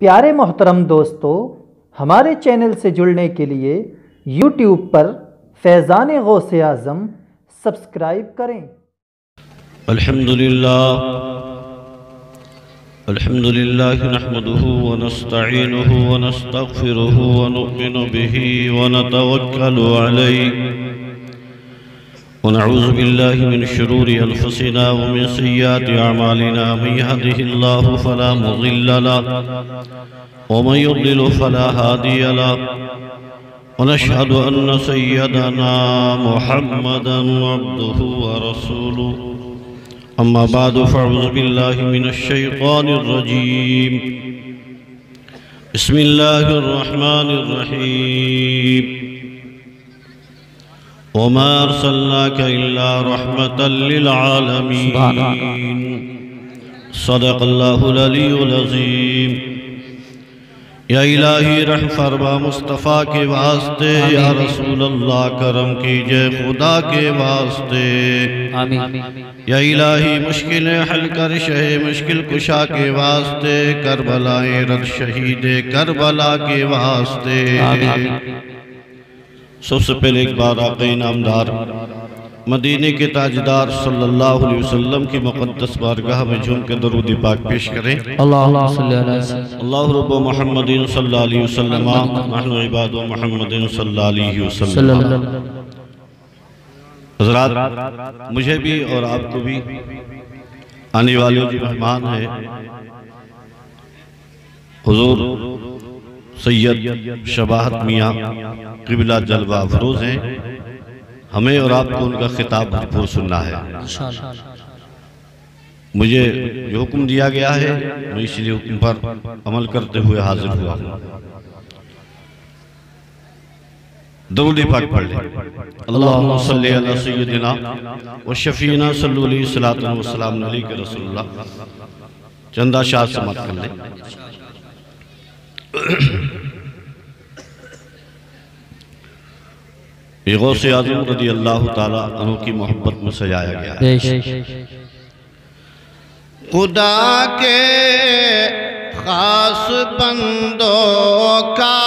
پیارے محترم دوستو، ہمارے چینل سے جڑنے کے لیے یوٹیوب پر فیضان غوث اعظم سبسکرائب کریں۔ الحمدللہ نحمده ونستعینه ونستغفره ونؤمن به ونتوکل علیہ ونعوذ باللہ من شرور انفسنا ومن سیئات اعمالنا من يهده الله فلا مضل له ومن يضلل فلا هادي له ونشهد ان سيدنا محمدا عبده ورسوله اما بعد فاعوذ باللہ من الشیطان الرجیم بسم اللہ الرحمن الرحیم وما ارسلناک الا رحمتا للعالمین صدق اللہ العلی العظیم۔ یا الہی رحم فرما مصطفیٰ کے واسطے، یا رسول اللہ کرم کیجئے خدا کے واسطے، یا الہی مشکل حل کر شہ مشکل کشا کے واسطے، کربلائے رد شہید کربلا کے واسطے۔ سب سے پہلے ایک بار آقا انعامدار مدینے کے تاجدار صلی اللہ علیہ وسلم کی مقدس بارگاہ میں جھوم کے درود پاک پیش کریں۔ اللہم صلی اللہ علیہ وسلم۔ اللہ رب محمد صلی اللہ علیہ وسلم، نحن عباد محمد صلی اللہ علیہ وسلم۔ حضرات، مجھے بھی اور آپ کو بھی آنے والے جو مہمان ہیں حضور سید شباہت میاں قبلہ جلوہ افروز ہیں، ہمیں اور آپ کو ان کا خطاب بھرپور سننا ہے۔ مجھے جو حکم دیا گیا ہے میں اس لیے حکم پر عمل کرتے ہوئے حاضر ہوا ہوں۔ درود پاک پڑھ لیں۔ اللہم صلی علی سیدنا و شفینا صلی علیہ الصلاۃ والسلام علیہ رسول اللہ۔ چندہ شاہ سمات کر لیں۔ یہ غوث اعظم رضی اللہ تعالیٰ عنہ کی محبت میں سجایا گیا ہے۔ خدا کے خاص بندوں کا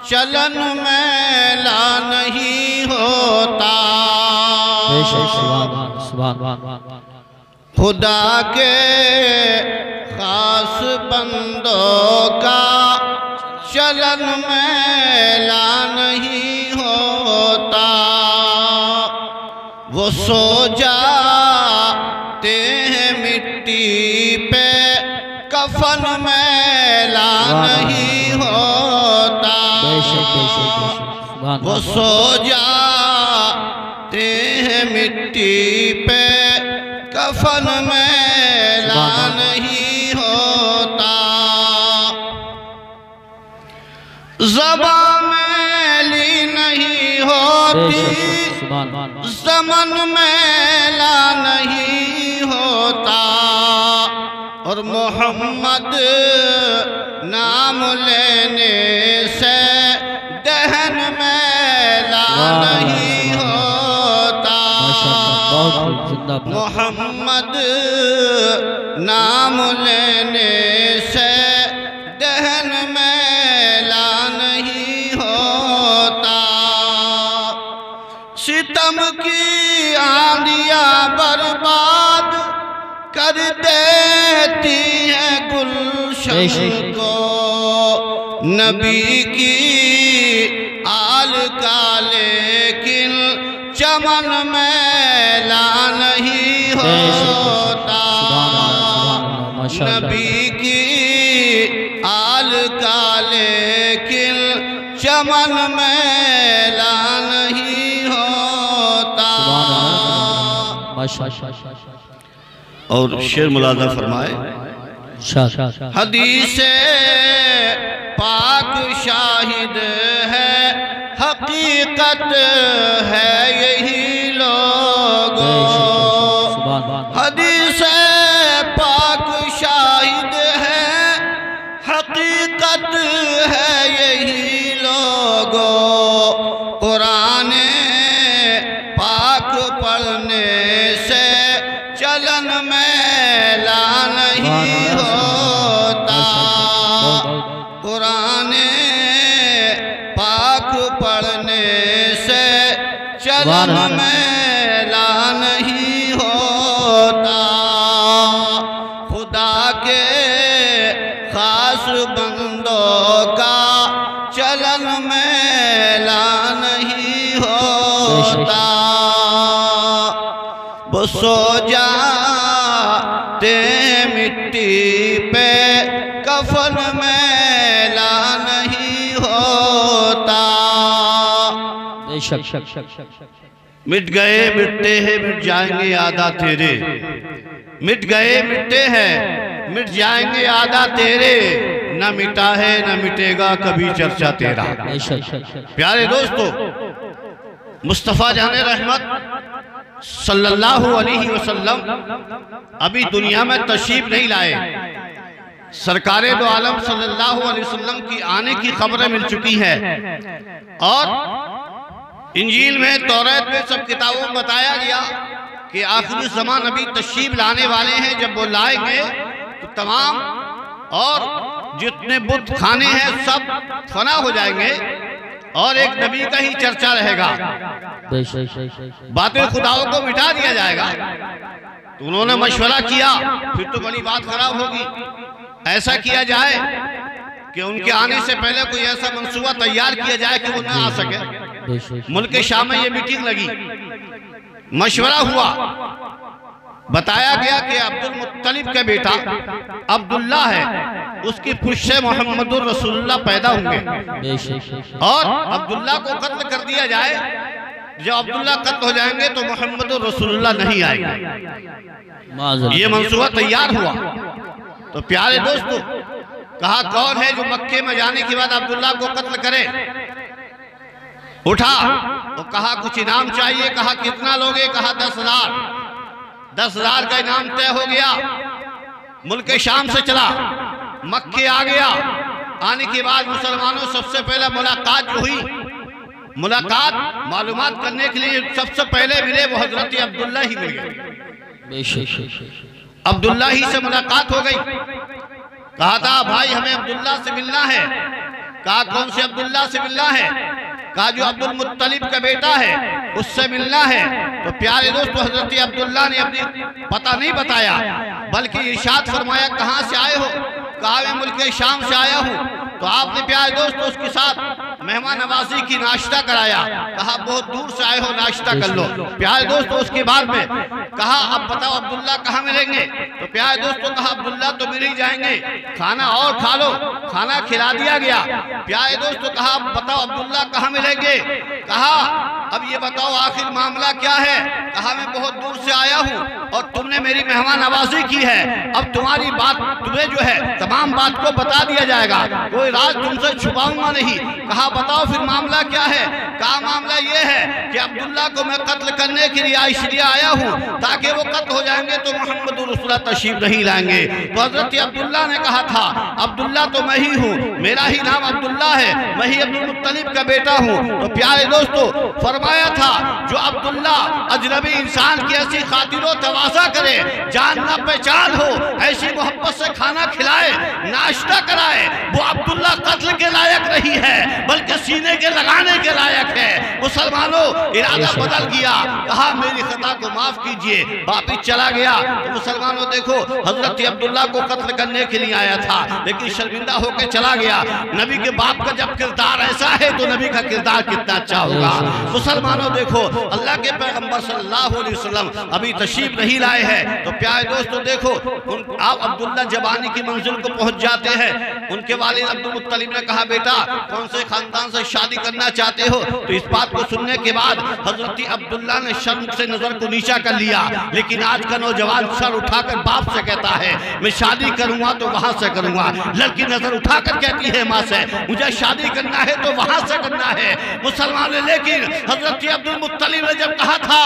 چلن میلا نہیں ہوتا، خدا کے خاص بندوں کا چلن میلا نہیں ہوتا، وہ سو جاتے ہیں مٹی پہ کفن میلا نہیں ہوتا، وہ سو جاتے ہیں مٹی پہ کفن میلا نہیں ہوتا، زبان میلی نہیں ہوتی، زمن میلا نہیں ہوتا، اور محمد نام لینے سے دہن میلا نہیں ہوتا، محمد نام لینے سے دہن میلا نہیں ہوتا، ستم کی آندیاں برباد کر دیتی ہیں گلشن کو، نبی کی آل کا لیکن چمن میلا نہیں ہوتا، نبی کی آل کا لیکن چمن میلا نہیں ہوتا۔ اور شعر ملاحظہ فرمائے، حدیث پاک شاہد ہے، حقیقت ہے یہی لوگوں، حدیث پاک شاہد ہے، حقیقت ہے یہی لوگوں، قرآن پاک پڑھنے سے چلن میلا نہیں ہوتا، چلن میلا نہیں ہوتا، خدا کے خاص بندوں کا چلن میلا نہیں ہوتا، وہ سو جاتے مٹی پہ کفن میلا نہیں ہوتا۔ مٹ گئے مٹتے ہیں مٹ جائیں گے یاداں تیرے، مٹ گئے مٹتے ہیں مٹ جائیں گے یاداں تیرے، نہ مٹا ہے نہ مٹے گا کبھی چرچا تیرا۔ پیارے دوستو، مصطفیٰ جان رحمت صلی اللہ علیہ وسلم ابھی دنیا میں تشریف نہیں لائے، سرکار دو عالم صلی اللہ علیہ وسلم کی آنے کی خبریں مل چکی ہیں، اور انجیل میں توریت میں سب کتابوں میں بتایا گیا کہ آخری زمان ابھی تشریف لانے والے ہیں، جب وہ لائیں گے تو تمام اور جتنے بت خانے ہیں سب فنا ہو جائیں گے اور ایک نبی کا ہی چرچا رہے گا، باتیں خداؤں کو مٹا دیا جائے گا۔ تو انہوں نے مشورہ کیا، پھر تو بڑی بات خراب ہوگی، ایسا کیا جائے کہ ان کے آنے سے پہلے کوئی ایسا منصوبہ تیار کیا جائے کہ وہ نہ آ سکے۔ ملک شام میں یہ میٹنگ لگی، مشورہ ہوا، بتایا گیا کہ عبد المطلب کا بیٹا عبداللہ ہے، اس کی پشت سے محمد الرسول اللہ پیدا ہوں گے، اور عبداللہ کو قتل کر دیا جائے۔ جب عبداللہ قتل ہو جائیں گے تو محمد الرسول اللہ نہیں آئے گا۔ یہ منصوبہ تیار ہوا تو پیارے دوستو، کہا کون ہے جو مکے میں جانے کے بعد عبداللہ کو قتل کرے؟ اٹھا تو کہا کچھ انعام چاہیے، کہا کتنا لوگے؟ کہا 10,000۔ 10,000 کا انعام طے ہو گیا، ملک شام سے چلا، مکے آ گیا۔ آنے کے بعد مسلمانوں سب سے پہلے ملاقات جو ہوئی، ملاقات معلومات کرنے کے لیے سب سے پہلے ملے وہ حضرت عبداللہ ہی مل گئے، عبداللہ ہی سے ملاقات ہو گئی۔ کہا تھا بھائی ہمیں عبداللہ سے ملنا ہے۔ کہا کون سے عبداللہ سے ملنا ہے؟ کہا جو عبد المطلب کا بیٹا ہے اس سے ملنا ہے۔ تو پیارے دوستو، حضرت عبداللہ نے اپنی پتہ نہیں بتایا بلکہ ارشاد فرمایا کہاں سے آئے ہو؟ کہا میں ملک شام سے آیا ہوں۔ تو آپ نے پیارے دوستو اس کے ساتھ مہمان نوازی کی، ناشتہ کرایا، کہا بہت دور سے آئے ہو ناشتہ کر لو۔ پیارے دوستو اس کے بعد میں کہا اب بتاؤ عبداللہ کہاں ملیں گے؟ تو پیارے دوستو کہا عبداللہ تو مل ہی جائیں گے، کھانا اور کھا لو۔ کھانا کھلا دیا گیا۔ پیارے دوستو کہا اب بتاؤ عبداللہ کہاں ملیں گے؟ کہا اب یہ بتاؤ آخر معاملہ کیا ہے؟ کہا میں بہت دور سے آیا ہوں اور تم نے میری مہمان نوازی کی ہے، اب تمہاری بات تمہیں جو ہے تمام بات کو بتا دیا جائے گا، کوئی راز تم سے چھپاؤں گا نہیں۔ کہا بتاؤ پھر معاملہ کیا ہے؟ کہا معاملہ یہ ہے کہ عبداللہ کو میں قتل کرنے کے لیے اس لیے آیا ہوں تاکہ وہ قتل ہو جائیں گے تو محمد رسول اللہ تشریف نہیں لائیں گے۔ تو حضرت عبداللہ نے کہا تھا عبداللہ تو میں ہی ہوں، میرا ہی نام عبداللہ ہے، میں ہی عبد المطلب کا بیٹا ہوں۔ تو پیارے دوستو فرمایا تھا جو عبداللہ اجنبی انسان کی ایسی خاطر و توازہ کرے، جان نہ پہچان ہو، ایسی محبت سے کھانا کھلائے، ناشتہ کرائے، وہ عبداللہ قتل کے لائق نہیں ہے بلکہ سینے کے لگانے کے لائق ہے۔ مسلمانوں ارادہ بدل گیا، کہا میری خطا کو معاف کیجئے، واپس چلا گیا۔ تو مسلمانوں دیکھو حضرت عبداللہ کو قتل کرنے کے لیے آیا تھا لیکن شرمندہ ہو کے چلا گیا۔ نبی کے باپ کا جب کردار ایسا ہے تو نبی کا کردار کتنا اچھا ہوگا۔ مسلمانوں دیکھو اللہ کے پیغمبر صلی اللہ علیہ وسلم ابھی تشریف نہیں لائے ہیں۔ تو پیارے دوستو دیکھو آپ عبداللہ جبانی کی منزل کو پہنچ جاتے ہیں۔ ان کے والد عبد المطلب نے کہا بیٹا کون سے خاندان سے شادی کرنا چاہتے ہو؟ تو اس بات کو سننے کے بعد حضرت عبداللہ نے شرم سے نظر کو نیچا کر لیا، لیکن آج کا نوجوان سر اٹھا کر باپ سے کہتا ہے میں شادی کروں گا تو وہاں سے کروں گا۔ لڑکی نظر اٹھا کر کہتی ہے ماں سے مجھے شادی کرنا ہے تو وہاں سے کرنا ہے۔ مسلمان نے لیکن حضرت عبد المطلب نے جب کہا تھا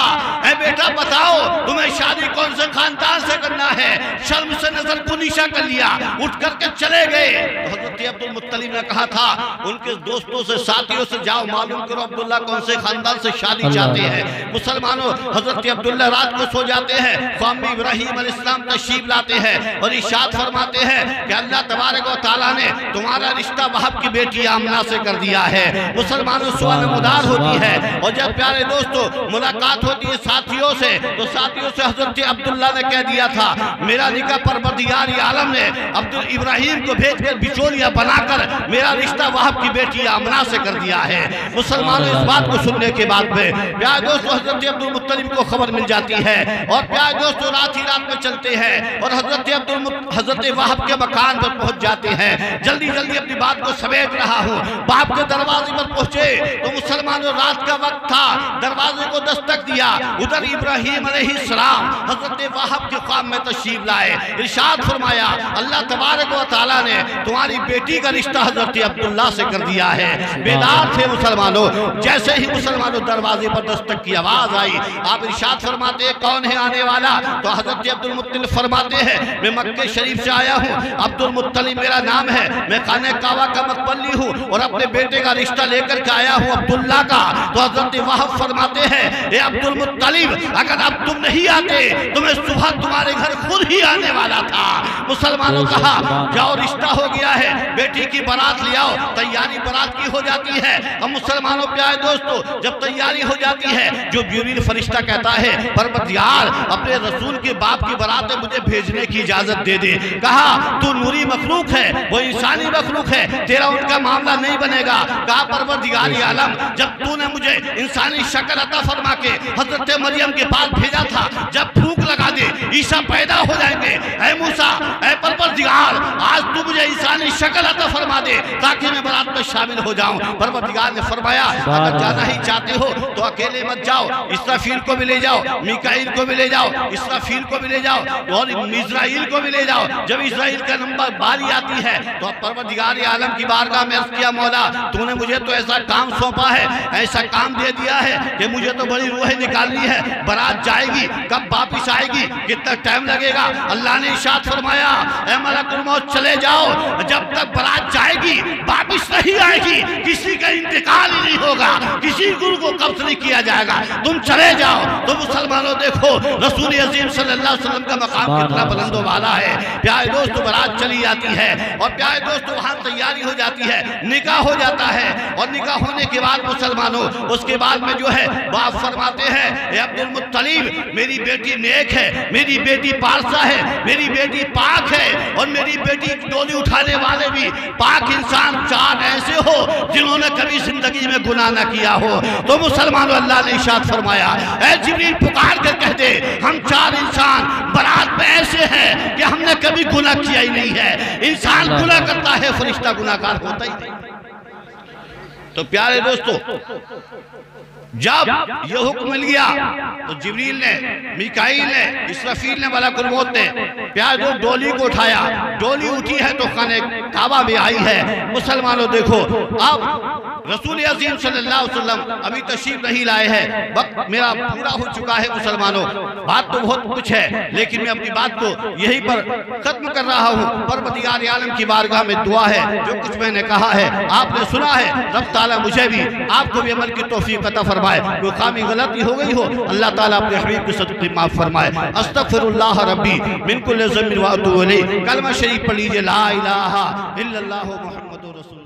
اے بیٹا بتاؤ تمہیں شادی کون سے خاندان سے کرنا ہے، شرم سے نظر کو نیچا کر لیا، اٹھ کر کے چلے چلے گئے تو حضرت عبدالمطلب نے کہا تھا ان کے دوستوں سے ساتھیوں سے جاؤ معلوم کرو عبداللہ کون سے خاندان سے شادی چاہتے ہیں۔ مسلمانوں حضرت عبداللہ رات کو سو جاتے ہیں، قوم ابراہیم علیہ السلام تشریف لاتے ہیں اور ارشاد فرماتے ہیں کہ اللہ تبارک و تعالیٰ نے تمہارا رشتہ وہب کی بیٹی آمنہ سے کر دیا ہے۔ مسلمانوں سوال مدار ہوتی ہے اور جب پیارے دوستو ملاقات ہوتی ہے ساتھیوں سے تو ساتھیوں سے حضرت عبداللہ نے کہہ دیا تھا میرا نکاح پروردگار عالم نے عبد ابراہیم کو بھیج کر بچولیاں بنا کر میرا رشتہ وہب کی بیٹی آمنہ سے کر دیا ہے۔ مسلمانوں اس بات کو سننے کے بعد میں پیارے دوستو حضرت عبدالمطلب کو خبر مل جاتی ہے اور پیارے دوستو رات ہی رات میں چلتے ہیں اور حضرت وہب کے مکان پر پہنچ جاتے ہیں۔ جلدی جلدی اپنی بات کو سمیٹ رہا ہوں، باپ کے دروازے پر پہنچے تو مسلمانوں رات کا وقت تھا، دروازے کو دستک دیا، ادھر ابراہیم علیہ السلام حضرت وہب کے خواب میں تشریف لائے، ارشاد فرمایا اللہ تبارک و تعالیٰ نے تمہاری بیٹی کا رشتہ حضرت عبداللہ سے کر دیا ہے۔ بیدار تھے مسلمانوں، جیسے ہی مسلمانوں دروازے پر دستک کی آواز آئی آپ ارشاد فرماتے ہیں کون ہے آنے والا؟ تو حضرت عبدالمطلب فرماتے ہیں میں مکہ شریف سے آیا ہوں، عبدالمطلب میرا نام ہے، میں خانہ کعبہ کا متولی ہوں اور اپنے بیٹے کا رشتہ لے کر کے آیا ہوں عبداللہ کا۔ تو حضرت وہب فرماتے ہیں اے عبدالمطلب اگر اب تم نہیں آتے تو میں صبح تمہارے گھر خود ہی آنے والا تھا۔ مسلمانوں کہا جاؤ رشتہ ہو گیا ہے، بیٹی کی برات لے آؤ، تیاری برات کی ہو جاتی ہے۔ ہم مسلمانوں پیارے دوستو جب تیاری ہو جاتی ہے جو جبریل فرشتہ کہتا ہے پروردگار اپنے رسول کے باپ کی برات مجھے بھیجنے کی اجازت دے دے، کہا تو نوری مخلوق ہے وہ انسانی مخلوق ہے تیرا ان کا معاملہ نہیں بنے گا۔ کہا پروردگار عالم جب تو نے مجھے انسانی شکل عطا فرما کے حضرت مریم کے پاس بھیجا تھا جب پھونک لگا دے عیسیٰ پیدا ہو جائیں گے، اے موسیٰ اے پروردگار آج تو مجھے انسانی شکل عطا فرما دے تاکہ میں برات میں شامل ہو جاؤں۔ پروردگار نے فرمایا اگر جانا ہی چاہتے ہو تو اکیلے مت جاؤ، اسرافیل کو بھی لے جاؤ، میکائیل کو بھی لے جاؤ، اسرافیل کو بھی لے جاؤ اور اسرائیل کو بھی لے جاؤ۔ جب اسرائیل کا نمبر باری آتی ہے تو پروردگار عالم کی بارگاہ میں عرض کیا مولا تو نے مجھے تو ایسا کام سونپا ہے، ایسا کام دے دیا ہے کہ مجھے تو بڑی روحیں نکالنی ہے، برات جائے گی کب واپس آئے گی کتنا ٹائم لگے گا؟ اللہ نے ارشاد فرمایا اے ملک الموت چلے جاؤ، جب تک برات جائے گی واپس نہیں آئے گی کسی کا انتقال ہی نہیں ہوگا، کسی گرو کو قبض نہیں کیا جائے گا، تم چلے جاؤ۔ تو مسلمانوں دیکھو رسول عظیم صلی اللہ علیہ وسلم کا مقام کتنا بلند و بالا ہے۔ پیارے دوستو برات چلی جاتی ہے اور پیارے دوستو وہاں تیاری ہو جاتی ہے، نکاح ہو جاتا ہے اور نکاح ہونے کے بعد مسلمانوں اس کے بعد میں جو ہے باپ فرماتے ہیں اے عبدالمطلب میری بیٹی نیک ہے، میری بیٹی پارسا ہے، میری بیٹی پاک ہے اور میری بیٹی ڈولی اٹھانے والے بھی پاک انسان چار ایسے ہو جنہوں نے کبھی زندگی میں گناہ نہ کیا ہو۔ تو مسلمانوں اللہ نے ارشاد فرمایا اے جبریل پکار کر کہہ دے ہم چار انسان برات میں ایسے ہیں کہ ہم نے کبھی گناہ کیا ہی نہیں ہے۔ انسان گناہ کرتا ہے فرشتہ گناہ کار ہوتا ہی نہیں۔ تو پیارے دوستو جب یہ حکم مل گیا تو جبریل نے، میکائیل نے، اسرافیل نے، ملک الموت نے پیارے دوست ڈولی کو اٹھایا، ڈولی اٹھی ہے تو خانہ کعبہ میں آئی ہے۔ مسلمانوں دیکھو اب رسول عظیم صلی اللہ علیہ وسلم ابھی تشریف نہیں لائے ہیں، وقت میرا پورا ہو چکا ہے مسلمانوں، بات تو بہت کچھ ہے لیکن میں اپنی بات کو یہی پر ختم کر رہا ہوں۔ پروردگار عالم کی بارگاہ میں دعا ہے جو کچھ میں نے کہا ہے آپ نے سنا ہے، رب تعالیٰ مجھے بھی آپ کو بھی عمل کی توفیق عطا فرمائے، کوئی خامی غلطی ہو گئی ہو اللہ تعالیٰ اپنے حبیب کی صدقے معاف فرمائے۔ استغفر اللہ ربی من کل ذنب و اتوب الیہ، کلمہ شریف پڑھ لیجئے لا الہ الا اللہ محمد رسول